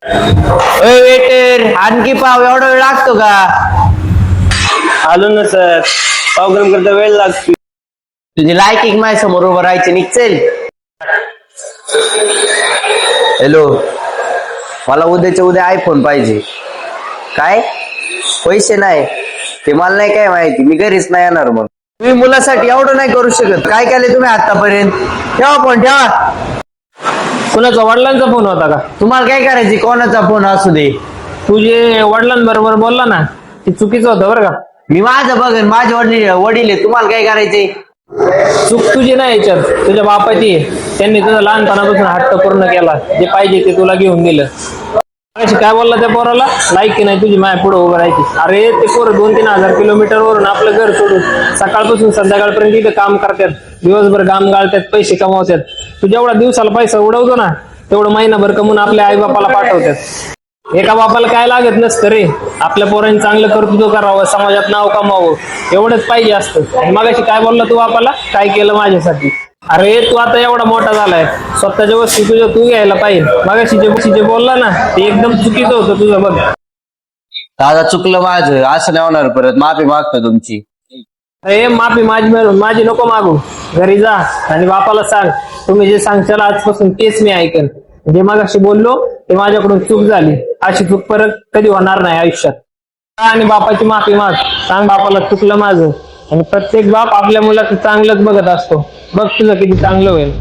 ओय वेटर, आणखी पाव एवढा वेळ लागतो का? आलो ना सर. पाव गरम करता वेळ लागतो. तुझी लायकी माझ्या समोर उभं राहायचे निघचेल. हॅलो, मला उद्याच्या उद्या आयफोन पाहिजे. काय पैसे नाही ते मला नाही काय माहिती, मी घरीच नाही येणार. मग तुम्ही मुलासाठी एवढं नाही करू शकत. काय केले तुम्ही आतापर्यंत? ठेवा फोन ठेवा. कुणाचा वडिलांचा फोन होता का? तुम्हाला काय करायची? कोणाचा फोन असू दे. तुझे वडिलांबरोबर बोलला ना, ते चुकीचं होतं बरं का. मी माझं बघन, माझे वडील आहे. तुम्हाला काय करायचे? चूक तुझी नाही याच्यात, तुझ्या बापाची आहे. त्यांनी तुझा लहानपणापासून हट्ट पूर्ण केला, जे पाहिजे ते तुला घेऊन दिलं. अशी काय बोलला त्या पोराला? लायकी नाही तुझी माय पुढे उभं राहायची. अरे ते पोर 2-3 हजार किलोमीटर वरून आपलं घर सोडून सकाळपासून संध्याकाळपर्यंत इथं काम करतात, दिवसभर घाम गाळतात, पैसे कमावतात. तू जेवढा दिवसाला पैसा उडवतो ना, तेवढं महिनाभर कमवून आपल्या आई बापाला पाठवतात. एका बापाला काय लागत नसतं रे, आपल्या पोरांनी चांगलं कर्तृत्व करावं, समाजात नाव कमावं, एवढंच पाहिजे असतं. आणि मगाशी काय बोलला तू बापाला? काय केलं माझ्यासाठी? अरे तू आता एवढा मोठा झालाय, स्वतःच्या वस्तू तुझ्या तू घ्यायला पाहिजे. मगाशी जे बोलला ना, ते एकदम चुकीचं होतं तुझं. बघ दादा, चुकलं माझं, असं नाही होणार परत. माफी मागतो तुमची. अरे माफी माझी नको मागू. घरी जा आणि बापाला सांग, तुम्ही जे सांगशाल आजपासून तेच मी ऐकन. जे मगाशी बोललो ते माझ्याकडून चूक झाली, अशी चूक परत कधी होणार नाही आयुष्यात. आणि बापाची माफी माग, सांग बापाला चुकलं माझं. आणि प्रत्येक बाप आपल्या मुलाचं चांगलंच बघत असतो. बघ तुझं किती चांगलं होईल.